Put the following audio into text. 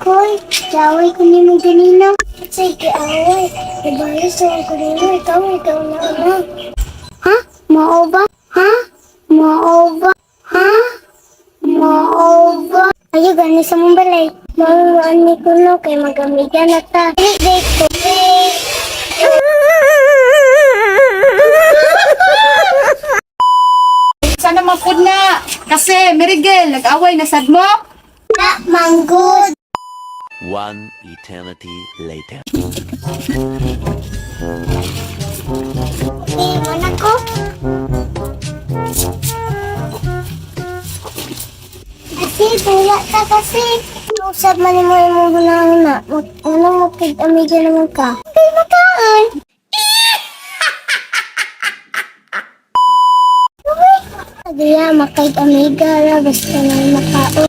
Koy, kaway ko ni mo ganina. Sige, away. Ibayos ko ni mo, ikaw na. Ha? Mao ba? Ha? Mao ba? Ha? Mao ba? Ayo, gani sa mong balay. Maluan ni kuno kay magamiga na ta. Date ko. Sana mapud na. Kasi, Marygayle, nag-away na sad mo? Na, manggod. One eternity later. Iwan ako. Kasi, tula ka kasi. Usap man mo yung hunahuna. Ano mo kid amega naman ka? Kay makaon. Adiya, makay amega ra. Basta na makaon.